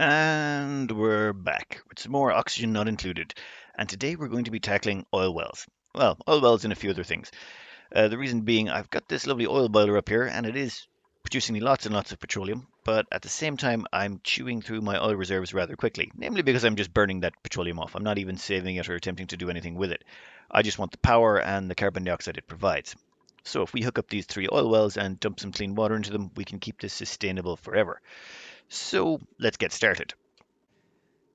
And we're back with some more oxygen not included. And today we're going to be tackling oil wells. Well, oil wells and a few other things. The reason being, I've got this lovely oil boiler up here, and it is producing me lots and lots of petroleum, but at the same time, I'm chewing through my oil reserves rather quickly, namely because I'm just burning that petroleum off. I'm not even saving it or attempting to do anything with it. I just want the power and the carbon dioxide it provides. So if we hook up these three oil wells and dump some clean water into them, we can keep this sustainable forever. So let's get started.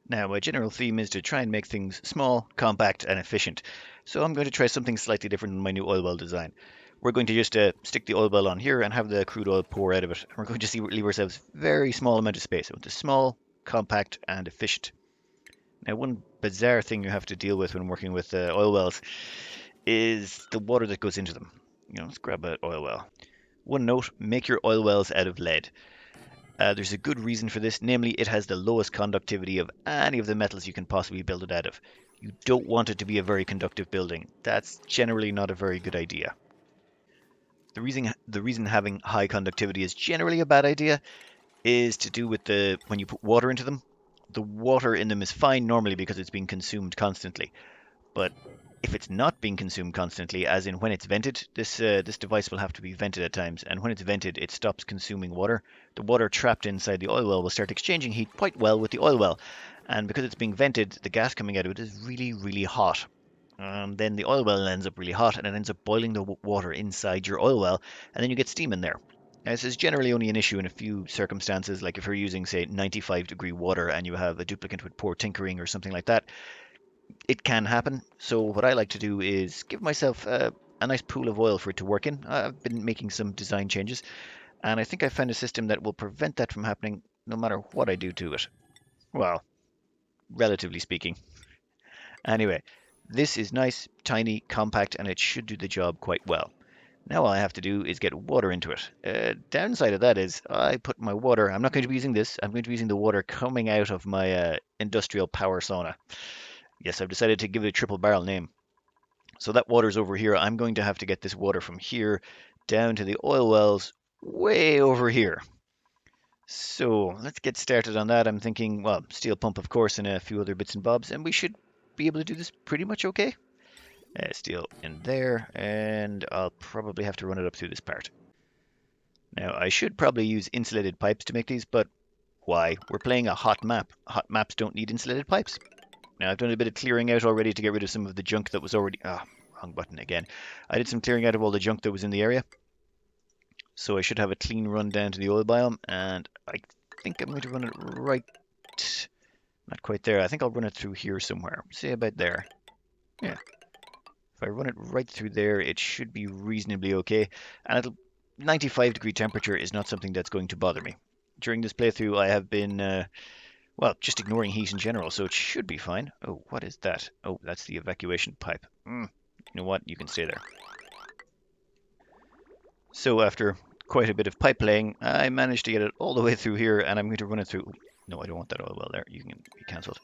Now, my general theme is to try and make things small, compact, and efficient. So I'm going to try something slightly different in my new oil well design. We're going to just stick the oil well on here and have the crude oil pour out of it. And we're going to leave ourselves very small amount of space. I want it small, compact, and efficient. Now, one bizarre thing you have to deal with when working with oil wells is the water that goes into them. Let's grab an oil well. One note, make your oil wells out of lead. There's a good reason for this, namely it has the lowest conductivity of any of the metals you can possibly build it out of. You don't want it to be a very conductive building. That's generally not a very good idea. The reason having high conductivity is generally a bad idea is to do with the when you put water into them. The water in them is fine normally because it's being consumed constantly. But if it's not being consumed constantly, as in when it's vented, this device will have to be vented at times, and when it's vented, it stops consuming water. The water trapped inside the oil well will start exchanging heat quite well with the oil well, and because it's being vented, the gas coming out of it is really, really hot. Then the oil well ends up really hot, and it ends up boiling the water inside your oil well, and then you get steam in there. Now, this is generally only an issue in a few circumstances, like if you're using, say, 95-degree water and you have a duplicate with poor tinkering or something like that. It can happen. So what I like to do is give myself a nice pool of oil for it to work in. I've been making some design changes, and I think I found a system that will prevent that from happening no matter what I do to it. Well, relatively speaking. Anyway, this is nice, tiny, compact, and it should do the job quite well. Now all I have to do is get water into it. Downside of that is I put my water, I'm not going to be using this, I'm going to be using the water coming out of my industrial power sauna. Yes, I've decided to give it a triple barrel name. So that water's over here. I'm going to have to get this water from here down to the oil wells way over here. So let's get started on that. I'm thinking, well, steel pump, of course, and a few other bits and bobs, and we should be able to do this pretty much okay. Steel in there, and I'll probably have to run it up through this part. Now, I should probably use insulated pipes to make these, but why? We're playing a hot map. Hot maps don't need insulated pipes. Now, I've done a bit of clearing out already to get rid of some of the junk that was already... wrong button again. I did some clearing out of all the junk that was in the area. So I should have a clean run down to the oil biome, and I think I'm going to run it right... Not quite there. I think I'll run it through here somewhere. Say about there. Yeah. If I run it right through there, it should be reasonably okay. And 95-degree temperature is not something that's going to bother me. During this playthrough, I have been... well, just ignoring heat in general, so it should be fine. Oh, what is that? Oh, that's the evacuation pipe. You know what? You can stay there. So after quite a bit of pipe laying, I managed to get it all the way through here, and I'm going to run it through... No, I don't want that oil well there. You can be cancelled.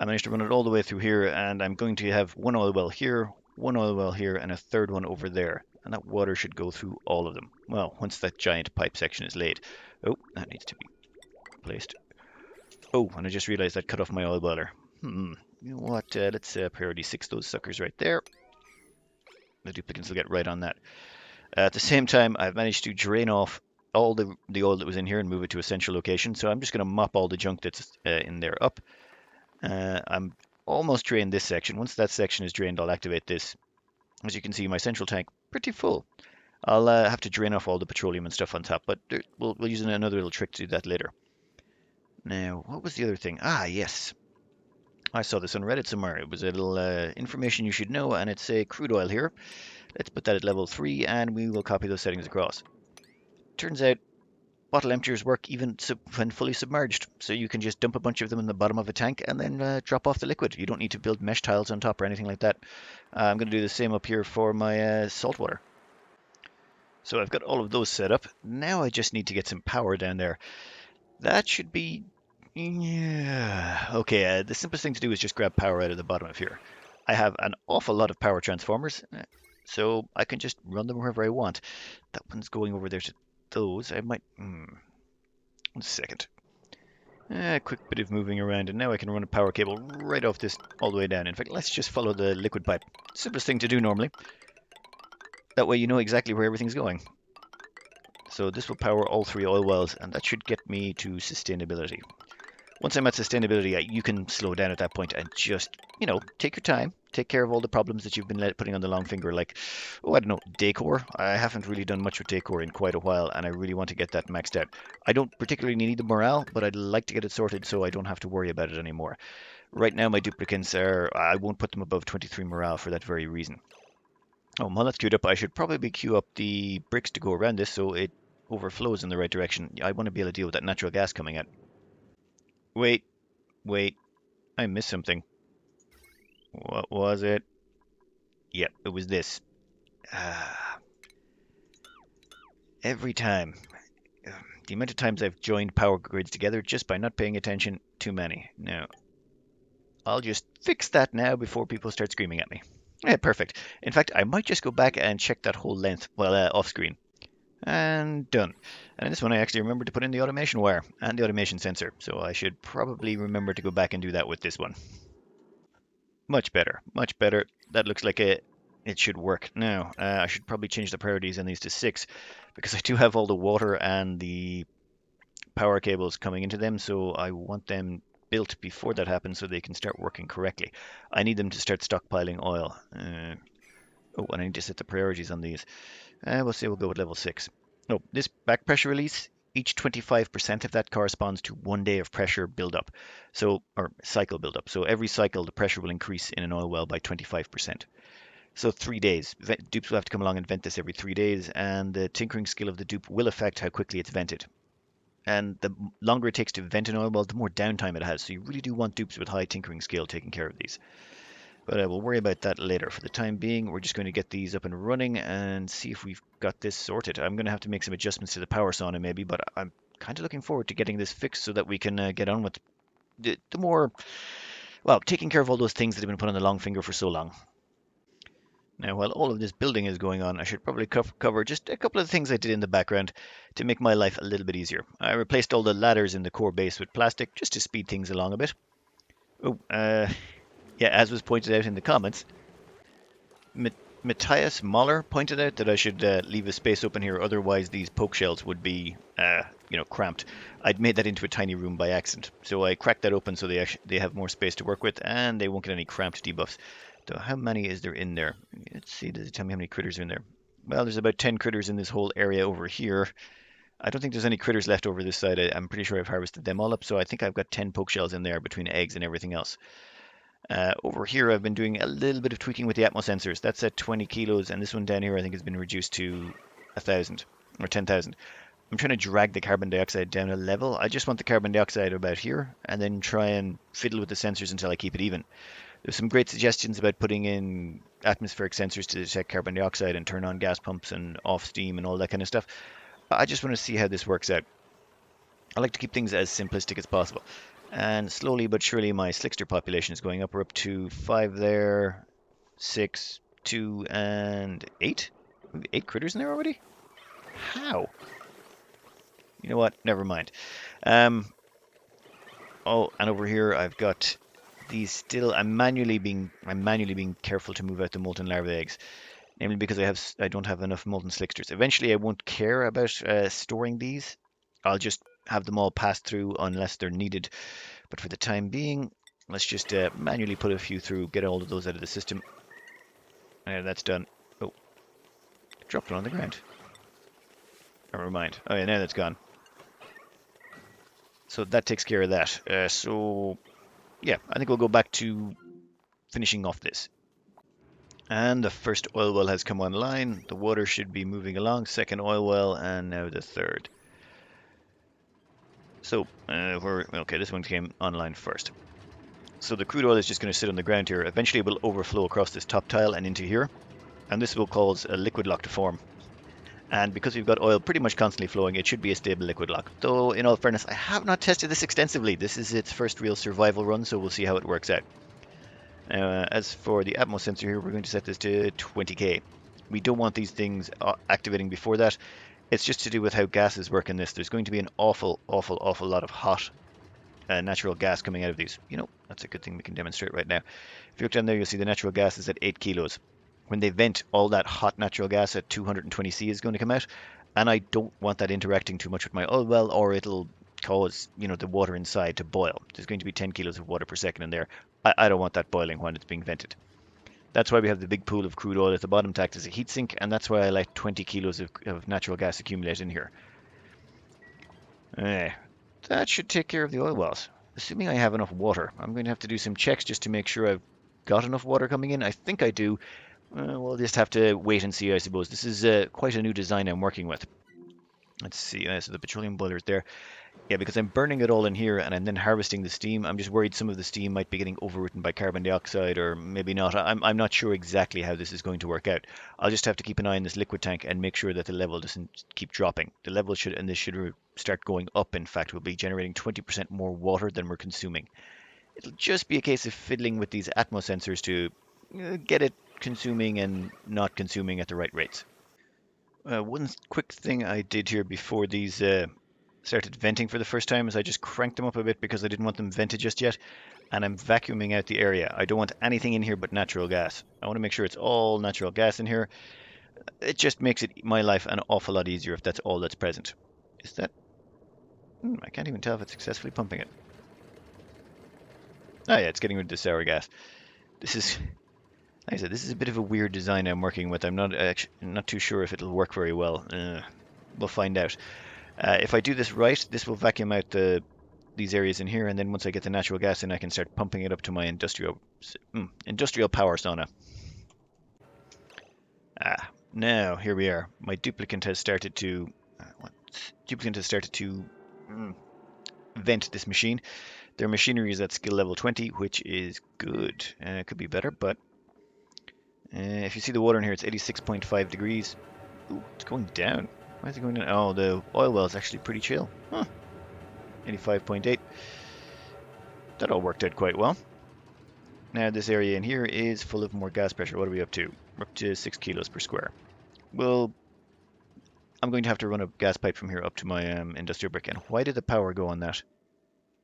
I managed to run it all the way through here, and I'm going to have one oil well here, one oil well here, and a third one over there. And that water should go through all of them. Well, once that giant pipe section is laid. Oh, that needs to be placed. Oh, and I just realized that cut off my oil boiler. You know what? Let's priority 6 those suckers right there. The duplicates will get right on that. At the same time, I've managed to drain off all the oil that was in here and move it to a central location. So I'm just going to mop all the junk that's in there up. I'm almost drained this section. Once that section is drained, I'll activate this. As you can see, my central tank pretty full. I'll have to drain off all the petroleum and stuff on top, but we'll use another little trick to do that later. Now, what was the other thing? Ah, yes. I saw this on Reddit somewhere. It was a little information you should know, and it's a crude oil here. Let's put that at level 3, and we will copy those settings across. Turns out, bottle emptiers work even when fully submerged, so you can just dump a bunch of them in the bottom of a tank and then drop off the liquid. You don't need to build mesh tiles on top or anything like that. I'm going to do the same up here for my salt water. So I've got all of those set up. Now I just need to get some power down there. That should be... Yeah. Okay, the simplest thing to do is just grab power out of the bottom of here. I have an awful lot of power transformers, so I can just run them wherever I want. That one's going over there to those. I might... 1 second. Quick bit of moving around, and now I can run a power cable right off this all the way down. In fact, let's just follow the liquid pipe. Simplest thing to do normally. That way you know exactly where everything's going. So this will power all 3 oil wells, and that should get me to sustainability. Once I'm at sustainability, you can slow down at that point and just, take your time. Take care of all the problems that you've been putting on the long finger, like, oh, I don't know, Decor. I haven't really done much with Decor in quite a while, and I really want to get that maxed out. I don't particularly need the morale, but I'd like to get it sorted so I don't have to worry about it anymore. Right now, my duplicants I won't put them above 23 morale for that very reason. Oh, while that's queued up, I should probably queue up the bricks to go around this so it overflows in the right direction. I want to be able to deal with that natural gas coming out. Wait, wait, I missed something. What was it? Yep, it was this. Ah, every time. The amount of times I've joined power grids together just by not paying attention, too many. Now, I'll just fix that now before people start screaming at me. Yeah, perfect. In fact, I might just go back and check that whole length, well, off screen. And done. And in this one, I actually remembered to put in the automation wire and the automation sensor, so I should probably remember to go back and do that with this one. Much better, much better. That looks like it should work. Now, I should probably change the priorities on these to 6 because I do have all the water and the power cables coming into them, so I want them built before that happens so they can start working correctly. I need them to start stockpiling oil. Oh, and I need to set the priorities on these. We'll say we'll go with level 6. Oh, this back pressure release, each 25% of that corresponds to 1 day of pressure buildup. So, or cycle buildup. So every cycle, the pressure will increase in an oil well by 25%. So 3 days. Dupes will have to come along and vent this every 3 days, and the tinkering skill of the dupe will affect how quickly it's vented. And the longer it takes to vent an oil well, the more downtime it has. So you really do want dupes with high tinkering skill taking care of these. But we'll worry about that later. For the time being, we're just going to get these up and running and see if we've got this sorted. I'm going to have to make some adjustments to the power sauna maybe, but I'm kind of looking forward to getting this fixed so that we can get on with the more, well, taking care of all those things that have been put on the long finger for so long. Now, while all of this building is going on, I should probably cover just a couple of things I did in the background to make my life a little bit easier. I replaced all the ladders in the core base with plastic just to speed things along a bit. Oh, yeah, as was pointed out in the comments, Matthias Mahler pointed out that I should leave a space open here, otherwise these poke shells would be, cramped. I'd made that into a tiny room by accident, so I cracked that open so they have more space to work with, and they won't get any cramped debuffs. So how many is there in there? Let's see, does it tell me how many critters are in there? Well, there's about 10 critters in this whole area over here. I don't think there's any critters left over this side. I'm pretty sure I've harvested them all up, so I think I've got 10 poke shells in there between eggs and everything else. Over here, I've been doing a little bit of tweaking with the atmo sensors. That's at 20 kilos, and this one down here, I think, has been reduced to 1,000 or 10,000. I'm trying to drag the carbon dioxide down a level. I just want the carbon dioxide about here, and then try and fiddle with the sensors until I keep it even. There's some great suggestions about putting in atmospheric sensors to detect carbon dioxide and turn on gas pumps and off steam and all that kind of stuff. I just want to see how this works out. I like to keep things as simplistic as possible. And slowly but surely my slickster population is going up. We're up to 5 there, 6, 2, and 8? 8 critters in there already? How? You know what? Never mind. Oh, and over here I've got these still. I'm manually being careful to move out the molten larvae eggs, namely because I don't have enough molten slicksters. Eventually I won't care about storing these. I'll just have them all pass through unless they're needed. But for the time being, let's just manually put a few through, get all of those out of the system. That's done. Oh, dropped it on the ground. Never mind. Oh yeah, now that's gone. So that takes care of that. So yeah, I think we'll go back to finishing off this. And the first oil well has come online. The water should be moving along. Second oil well, and now the third. So okay, this one came online first. So the crude oil is just going to sit on the ground here. Eventually it will overflow across this top tile and into here. And this will cause a liquid lock to form. And because we've got oil pretty much constantly flowing, it should be a stable liquid lock. Though, in all fairness, I have not tested this extensively. This is its first real survival run, so we'll see how it works out. As for the Atmos sensor here, we're going to set this to 20k. We don't want these things activating before that. It's just to do with how gases work in this. There's going to be an awful lot of hot natural gas coming out of these. You know, that's a good thing we can demonstrate right now. If you look down there, you'll see the natural gas is at 8 kilos. When they vent, all that hot natural gas at 220 C is going to come out, and I don't want that interacting too much with my oil well, or it'll cause, you know, the water inside to boil. There's going to be 10 kilos of water per second in there. I don't want that boiling when it's being vented. That's why we have the big pool of crude oil at the bottom to act as a heat sink, and that's why I let 20 kilos of natural gas accumulate in here. Eh, that should take care of the oil wells. Assuming I have enough water. I'm going to have to do some checks just to make sure I've got enough water coming in. I think I do. We'll just have to wait and see, I suppose. This is quite a new design I'm working with. Let's see. So the petroleum boiler is there. Yeah, because I'm burning it all in here and I'm then harvesting the steam. I'm just worried some of the steam might be getting overwritten by carbon dioxide or maybe not. I'm not sure exactly how this is going to work out. I'll just have to keep an eye on this liquid tank and make sure that the level doesn't keep dropping. The level should, and this should start going up. In fact, we'll be generating 20% more water than we're consuming. It'll just be a case of fiddling with these Atmos sensors to get it consuming and not consuming at the right rates. One quick thing I did here before these started venting for the first time is I just cranked them up a bit because I didn't want them vented just yet, and I'm vacuuming out the area. I don't want anything in here but natural gas. I want to make sure it's all natural gas in here. It just makes it my life an awful lot easier if that's all that's present. Is that... I can't even tell if it's successfully pumping it. Oh yeah, it's getting rid of the sour gas. This is, like I said, this is a bit of a weird design I'm working with. I'm not too sure if it'll work very well. We'll find out. If I do this right, this will vacuum out these areas in here, and then once I get the natural gas in, I can start pumping it up to my industrial power sauna. Now here we are. My duplicant has started to vent this machine. Their machinery is at skill level 20, which is good. It could be better, but if you see the water in here, it's 86.5 degrees. Ooh, it's going down. Why is it going down? Oh, the oil well is actually pretty chill. Huh. 85.8. That all worked out quite well. Now this area in here is full of more gas pressure. What are we up to? We're up to 6 kilos per square. Well, I'm going to have to run a gas pipe from here up to my industrial brick. And why did the power go on that?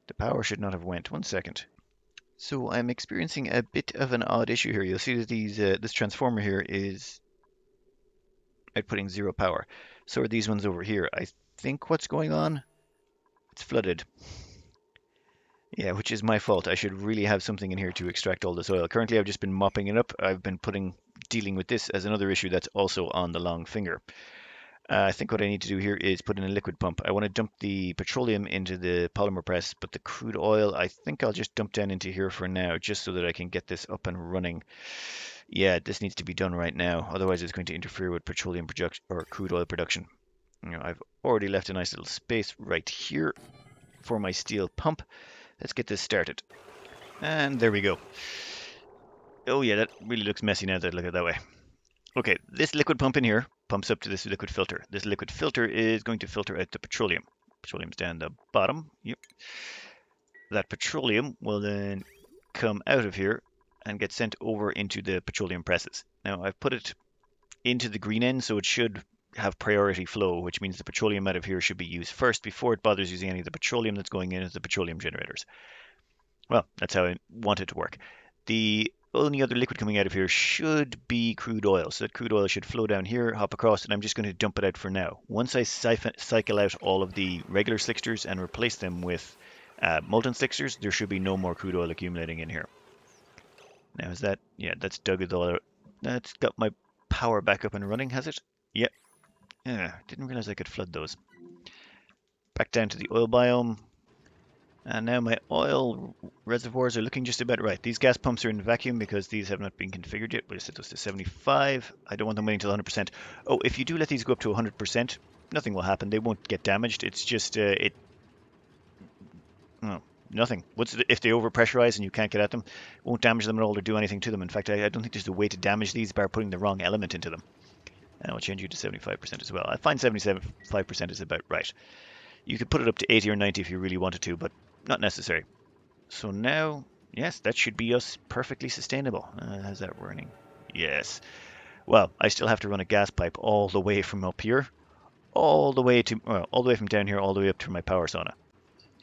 The power should not have went. 1 second. So I'm experiencing a bit of an odd issue here. You'll see that this transformer here is outputting 0 power. So are these ones over here. I think what's going on, it's flooded. Yeah, which is my fault. I should really have something in here to extract all this oil. Currently, I've just been mopping it up. I've been dealing with this as another issue that's also on the long finger. I think what I need to do here is put in a liquid pump. I want to dump the petroleum into the polymer press, but the crude oil, I think I'll just dump down into here for now, just so that I can get this up and running. Yeah, this needs to be done right now. Otherwise, it's going to interfere with petroleum production or crude oil production. You know, I've already left a nice little space right here for my steel pump. Let's get this started. And there we go. Oh yeah, that really looks messy now that I look at it that way. Okay, this liquid pump in here pumps up to this liquid filter. This liquid filter is going to filter out the petroleum. Petroleum's down the bottom. Yep. That petroleum will then come out of here and get sent over into the petroleum presses. Now I've put it into the green end, so it should have priority flow, which means the petroleum out of here should be used first before it bothers using any of the petroleum that's going into the petroleum generators. Well, that's how I want it to work. The only other liquid coming out of here should be crude oil. So that crude oil should flow down here, hop across, and I'm just going to dump it out for now. Once I cycle out all of the regular slicksters and replace them with molten slicksters, there should be no more crude oil accumulating in here. Now is that, yeah, that's dug it all out. That's got my power back up and running, has it? Yep. Yeah, didn't realize I could flood those. Back down to the oil biome. And now my oil reservoirs are looking just about right. These gas pumps are in vacuum because these have not been configured yet. We'll set those to 75. I don't want them waiting till 100%. Oh, if you do let these go up to 100%, nothing will happen. They won't get damaged. It's just, nothing. If they overpressurize and you can't get at them, it won't damage them at all or do anything to them. In fact, I don't think there's a way to damage these by putting the wrong element into them. And I'll change you to 75% as well. I find 75% is about right. You could put it up to 80 or 90 if you really wanted to, but not necessary. So now, yes, that should be us perfectly sustainable. How's that running? Yes. Well, I still have to run a gas pipe all the way from up here, all the way from down here, all the way up to my power sauna.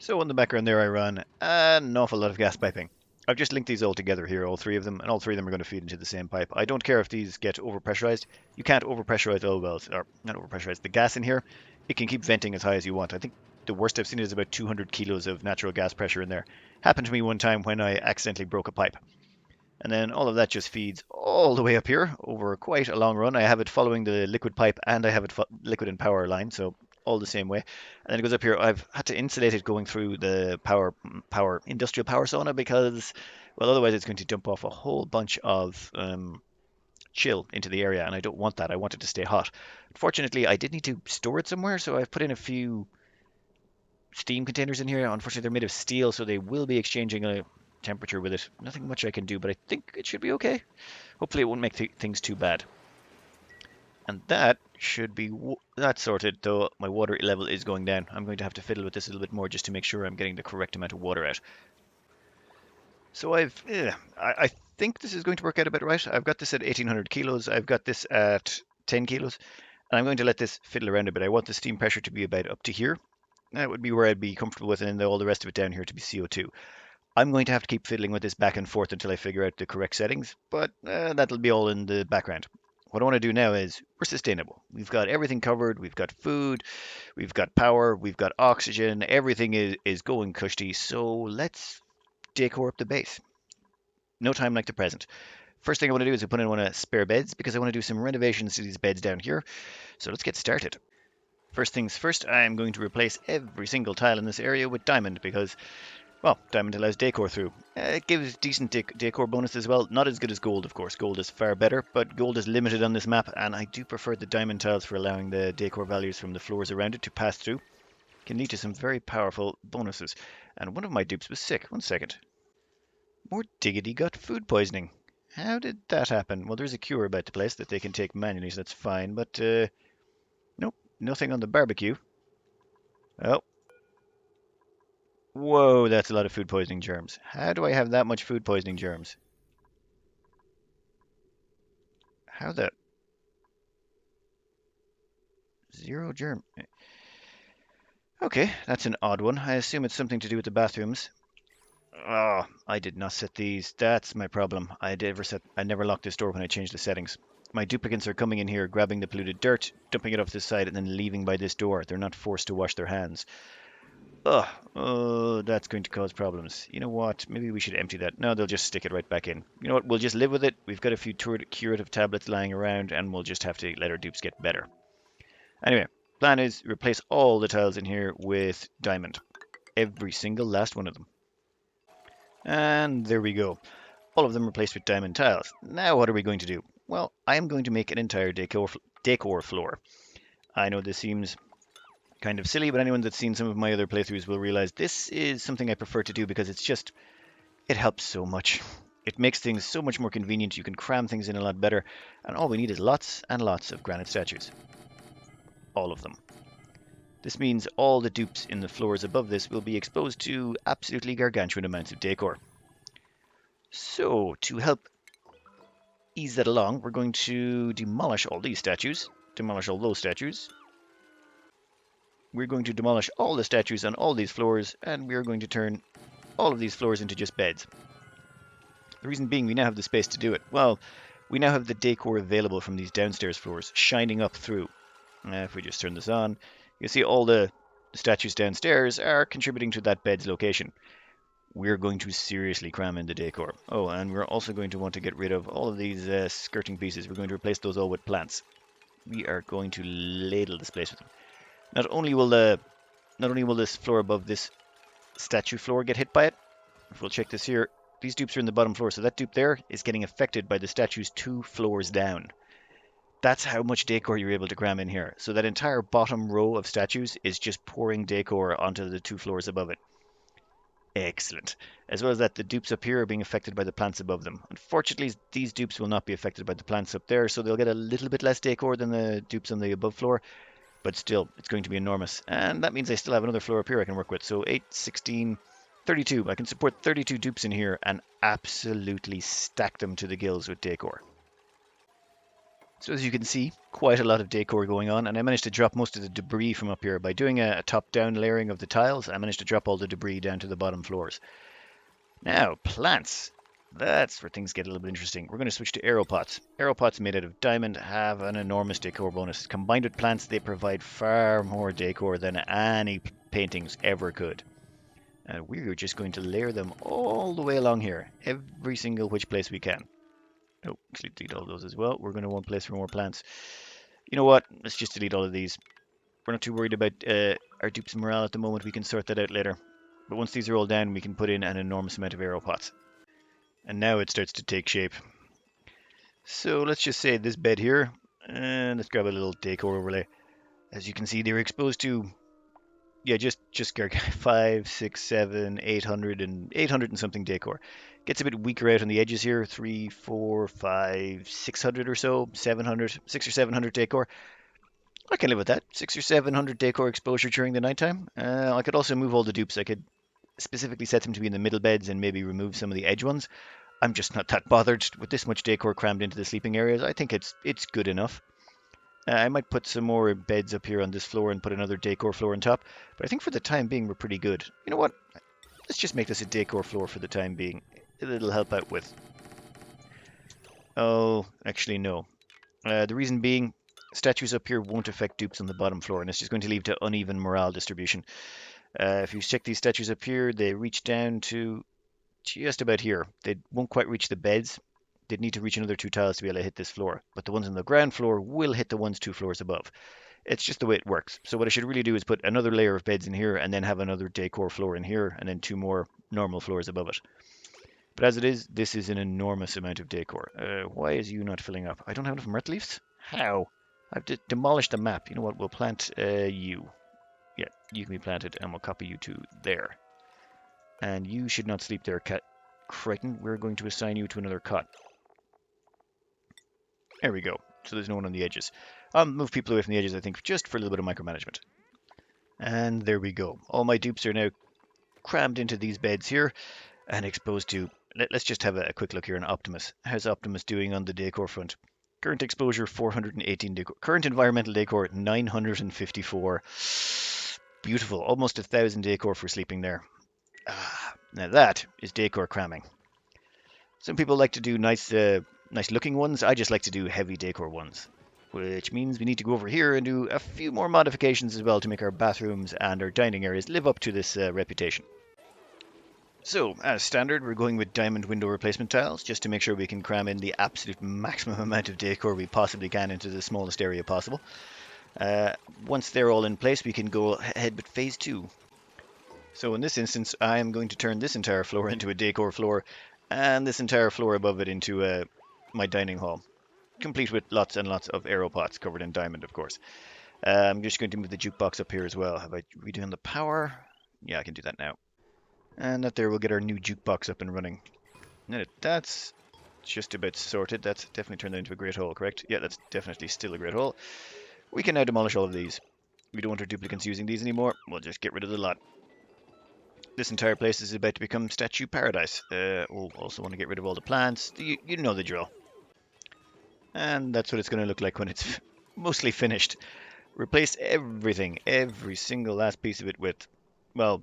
So in the background there, I run an awful lot of gas piping. I've just linked these all together here, all three of them, and all three of them are going to feed into the same pipe. I don't care if these get overpressurized. You can't overpressurize oil wells, or not overpressurize the gas in here. It can keep venting as high as you want. I think the worst I've seen is about 200 kilos of natural gas pressure in there. Happened to me one time when I accidentally broke a pipe. And then all of that just feeds all the way up here over quite a long run. I have it following the liquid pipe and I have it liquid and power line, so all the same way. And then it goes up here. I've had to insulate it going through the industrial power sauna because, well, otherwise it's going to dump off a whole bunch of chill into the area, and I don't want that. I want it to stay hot. Unfortunately, I did need to store it somewhere, so I've put in a few steam containers in here. Unfortunately, they're made of steel, so they will be exchanging a temperature with it. Nothing much I can do, but I think it should be okay. Hopefully, it won't make things too bad. And that should be that sorted, though my water level is going down. I'm going to have to fiddle with this a little bit more just to make sure I'm getting the correct amount of water out. So I think this is going to work out a bit right. I've got this at 1800 kilos. I've got this at 10 kilos. And I'm going to let this fiddle around a bit. I want the steam pressure to be about up to here. That would be where I'd be comfortable with, and then all the rest of it down here to be CO2. I'm going to have to keep fiddling with this back and forth until I figure out the correct settings, but that'll be all in the background. What I want to do now is we're sustainable. We've got everything covered. We've got food, we've got power, we've got oxygen. Everything is going cushy. So let's decor up the base. No time like the present. First thing I want to do is put in one of spare beds because I want to do some renovations to these beds down here. So let's get started. First things first, I'm going to replace every single tile in this area with diamond because, well, diamond allows decor through. It gives decent decor bonus as well. Not as good as gold, of course. Gold is far better, but gold is limited on this map, and I do prefer the diamond tiles for allowing the decor values from the floors around it to pass through. It can lead to some very powerful bonuses. And one of my dupes was sick. 1 second. More diggity gut food poisoning. How did that happen? Well, there's a cure about the place that they can take manually, so that's fine, but nope, nothing on the barbecue. Oh, whoa, that's a lot of food poisoning germs. How do I have that much food poisoning germs? How the... Zero germ. Okay, that's an odd one. I assume it's something to do with the bathrooms. Oh, I did not set these. That's my problem. I never locked this door when I changed the settings. My duplicants are coming in here, grabbing the polluted dirt, dumping it off this side, and then leaving by this door. They're not forced to wash their hands. Ugh, oh, that's going to cause problems. You know what? Maybe we should empty that. No, they'll just stick it right back in. You know what? We'll just live with it. We've got a few curative tablets lying around, and we'll just have to let our dupes get better. Anyway, plan is replace all the tiles in here with diamond. Every single last one of them. And there we go. All of them replaced with diamond tiles. Now what are we going to do? Well, I am going to make an entire decor floor. I know this seems kind of silly, but anyone that's seen some of my other playthroughs will realize this is something I prefer to do because it helps so much. It makes things so much more convenient. You can cram things in a lot better. And all we need is lots and lots of granite statues. All of them. This means all the dupes in the floors above this will be exposed to absolutely gargantuan amounts of decor. So, to help ease that along, we're going to demolish all these statues, demolish all those statues. We're going to demolish all the statues on all these floors, and we're going to turn all of these floors into just beds. The reason being we now have the space to do it. Well, we now have the decor available from these downstairs floors shining up through. If we just turn this on, you see all the statues downstairs are contributing to that bed's location. We're going to seriously cram in the decor. Oh, and we're also going to want to get rid of all of these skirting pieces. We're going to replace those all with plants. We are going to ladle this place with them. Not only will this floor above this statue floor get hit by it. If we'll check this here, these dupes are in the bottom floor, so that dupe there is getting affected by the statues 2 floors down. That's how much decor you're able to cram in here. So that entire bottom row of statues is just pouring decor onto the 2 floors above it. Excellent. As well as that, the dupes up here are being affected by the plants above them. Unfortunately, these dupes will not be affected by the plants up there, so they'll get a little bit less decor than the dupes on the above floor, but still, it's going to be enormous. And that means I still have another floor up here I can work with. So 8, 16, 32. I can support 32 dupes in here and absolutely stack them to the gills with decor. So as you can see, quite a lot of decor going on, and I managed to drop most of the debris from up here. By doing a top-down layering of the tiles, I managed to drop all the debris down to the bottom floors. Now, plants. That's where things get a little bit interesting. We're going to switch to aeropots. Aeropots made out of diamond have an enormous decor bonus. Combined with plants, they provide far more decor than any paintings ever could. And we're just going to layer them all the way along here, every single which place we can. Oh, actually delete all those as well. We're going to want place for more plants. You know what? Let's just delete all of these. We're not too worried about our dupes morale at the moment. We can sort that out later. But once these are all down, we can put in an enormous amount of aeropots. And now it starts to take shape. So let's just say this bed here, and let's grab a little decor overlay. As you can see, they're exposed to, yeah, just 5, 6, 7, 800 and 800 and something decor. Gets a bit weaker out on the edges here, 3, 4, 5, 600 or so, 700, 6 or 700 decor. I can live with that. 6 or 700 decor exposure during the nighttime. I could also move all the dupes. I could specifically set them to be in the middle beds and maybe remove some of the edge ones. I'm just not that bothered with this much decor crammed into the sleeping areas. I think it's good enough. I might put some more beds up here on this floor and put another decor floor on top, but I think for the time being we're pretty good. You know what? Let's just make this a decor floor for the time being. It'll help out with... Oh, actually no. The reason being, statues up here won't affect dupes on the bottom floor, and it's just going to lead to uneven morale distribution. If you check these statues up here, they reach down to just about here. They won't quite reach the beds. They'd need to reach another 2 tiles to be able to hit this floor. But the ones on the ground floor will hit the ones 2 floors above. It's just the way it works. So what I should really do is put another layer of beds in here and then have another decor floor in here and then 2 more normal floors above it. But as it is, this is an enormous amount of decor. Why is you not filling up? I don't have enough myrtle leaves? How? I've demolished the map. You know what? We'll plant you. Yeah, you can be planted and we'll copy you to there. And you should not sleep there, Cat Crichton. We're going to assign you to another cot. There we go. So there's no one on the edges. I'll move people away from the edges, I think, just for a little bit of micromanagement. And there we go. All my dupes are now crammed into these beds here and exposed to... Let's just have a quick look here on Optimus. How's Optimus doing on the decor front? Current exposure, 418 decor. Current environmental decor, 954. Beautiful. Almost 1,000 decor for sleeping there. Now that is decor cramming. Some people like to do nice looking ones. I just like to do heavy decor ones, which means we need to go over here and do a few more modifications as well to make our bathrooms and our dining areas live up to this reputation. So, as standard, we're going with diamond window replacement tiles just to make sure we can cram in the absolute maximum amount of decor we possibly can into the smallest area possible. Once they're all in place, we can go ahead with phase 2. So in this instance, I am going to turn this entire floor into a decor floor and this entire floor above it into my dining hall, complete with lots and lots of aeropots covered in diamond, of course. I'm just going to move the jukebox up here as well. Have I redone the power? Yeah, I can do that now. And that there will get our new jukebox up and running. Now that's just about sorted. That's definitely turned that into a great hole, correct? Yeah, that's definitely still a great hole. We can now demolish all of these. We don't want our duplicates using these anymore. We'll just get rid of the lot. This entire place is about to become statue paradise. We'll also want to get rid of all the plants. You know the drill. And that's what it's going to look like when it's mostly finished. Replace everything, every single last piece of it with, well,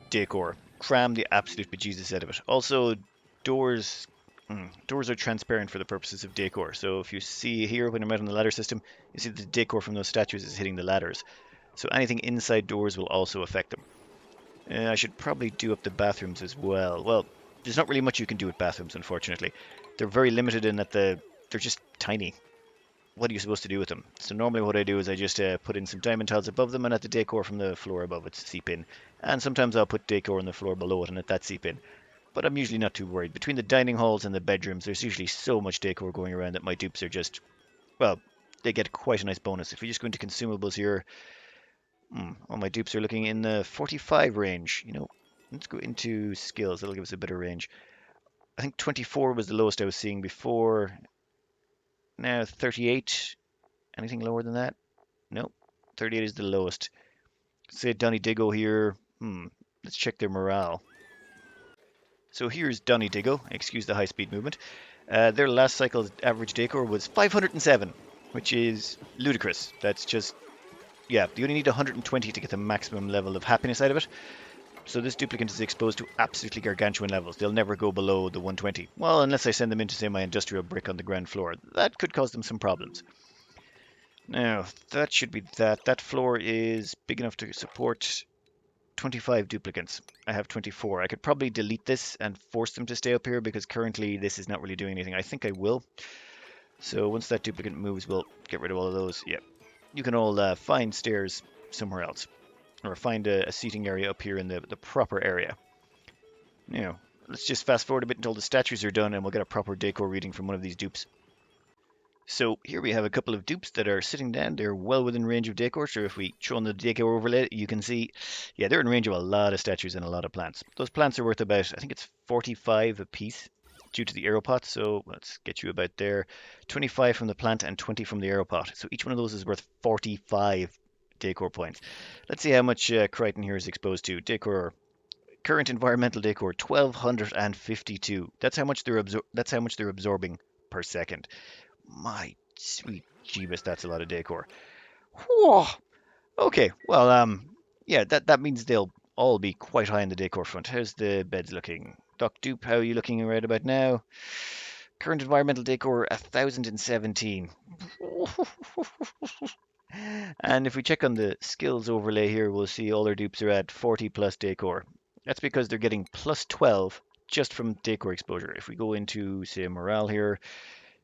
decor. Cram the absolute bejesus out of it. Also, doors are transparent for the purposes of decor. So if you see here when I'm out on the ladder system, you see the decor from those statues is hitting the ladders. So anything inside doors will also affect them. I should probably do up the bathrooms as well. Well, there's not really much you can do with bathrooms, unfortunately. They're very limited in that they're just tiny. What are you supposed to do with them? So normally what I do is I just put in some diamond tiles above them and let the decor from the floor above it seep in. And sometimes I'll put decor on the floor below it and let that seep in. But I'm usually not too worried. Between the dining halls and the bedrooms, there's usually so much decor going around that my dupes are just, well, they get quite a nice bonus. If we just go into consumables here, all my dupes are looking in the 45 range. You know, let's go into skills. That'll give us a better range. I think 24 was the lowest I was seeing before. Now 38. Anything lower than that? Nope. 38 is the lowest. Say Donny Diggo here. Let's check their morale. So here's Donny Diggo. Excuse the high-speed movement. Their last cycle's average decor was 507, which is ludicrous. That's just, yeah, you only need 120 to get the maximum level of happiness out of it. So this duplicant is exposed to absolutely gargantuan levels. They'll never go below the 120. Well, unless I send them into, say, my industrial brick on the ground floor. That could cause them some problems. Now, that should be that. That floor is big enough to support 25 duplicants. I have 24. I could probably delete this and force them to stay up here because currently this is not really doing anything. I think I will. So once that duplicant moves, we'll get rid of all of those. Yeah, you can all find stairs somewhere else, or find a seating area up here in the proper area. Now, let's just fast forward a bit until the statues are done and we'll get a proper decor reading from one of these dupes. So here we have a couple of dupes that are sitting down. They're well within range of decor. So if we show on the decor overlay, you can see, yeah, they're in range of a lot of statues and a lot of plants. Those plants are worth about, I think it's 45 a piece due to the aeropot. So let's get you about there. 25 from the plant and 20 from the aeropot. So each one of those is worth 45 decor points. Let's see how much Crichton here is exposed to. Decor, current environmental decor, 1252. That's how much they're absorbing per second. My sweet Jeebus, that's a lot of decor. Whoa. Okay, well, yeah, that means they'll all be quite high in the decor front. How's the beds looking? Doc Dupe, how are you looking right about now? Current environmental decor, 1017. And if we check on the skills overlay here, we'll see all our dupes are at 40 plus decor. That's because they're getting plus 12 just from decor exposure. If we go into, say, morale here,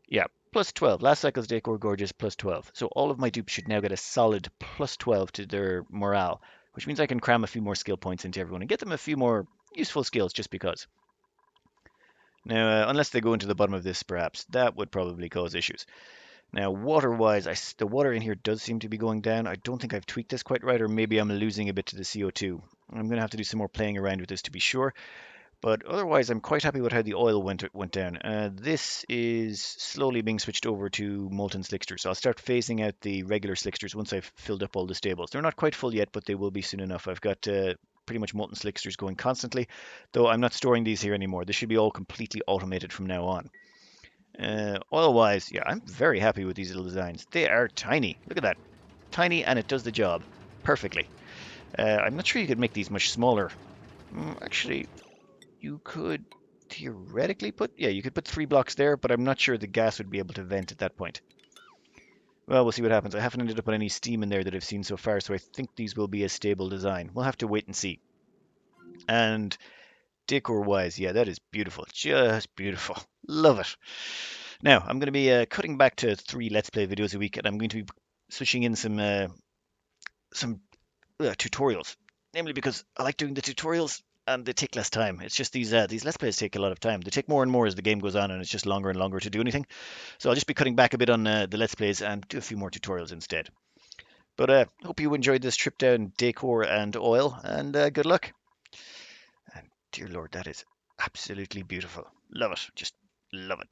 yeah, plus 12. Last cycle's decor gorgeous, plus 12. So all of my dupes should now get a solid plus 12 to their morale, which means I can cram a few more skill points into everyone and get them a few more useful skills just because. Now, unless they go into the bottom of this, perhaps, that would probably cause issues. Now, water-wise, the water in here does seem to be going down. I don't think I've tweaked this quite right, or maybe I'm losing a bit to the CO2. I'm going to have to do some more playing around with this to be sure. But otherwise, I'm quite happy with how the oil went down. This is slowly being switched over to molten slickster. So I'll start phasing out the regular slicksters once I've filled up all the stables. They're not quite full yet, but they will be soon enough. I've got pretty much molten slicksters going constantly, though I'm not storing these here anymore. This should be all completely automated from now on. Oil-wise, yeah, I'm very happy with these little designs. They are tiny. Look at that. Tiny, and it does the job perfectly. I'm not sure you could make these much smaller. Actually, you could theoretically you could put 3 blocks there, but I'm not sure the gas would be able to vent at that point. Well, we'll see what happens. I haven't ended up on any steam in there that I've seen so far, so I think these will be a stable design. We'll have to wait and see. And decor-wise, yeah, that is beautiful. Just beautiful. Love it. Now, I'm going to be cutting back to 3 Let's Play videos a week, and I'm going to be switching in some tutorials. Namely because I like doing the tutorials and they take less time. It's just these Let's Plays take a lot of time. They take more and more as the game goes on, and it's just longer and longer to do anything. So I'll just be cutting back a bit on the Let's Plays and do a few more tutorials instead. But hope you enjoyed this trip down Decor and oil, and good luck. And dear Lord, that is absolutely beautiful. Love it. Just love it.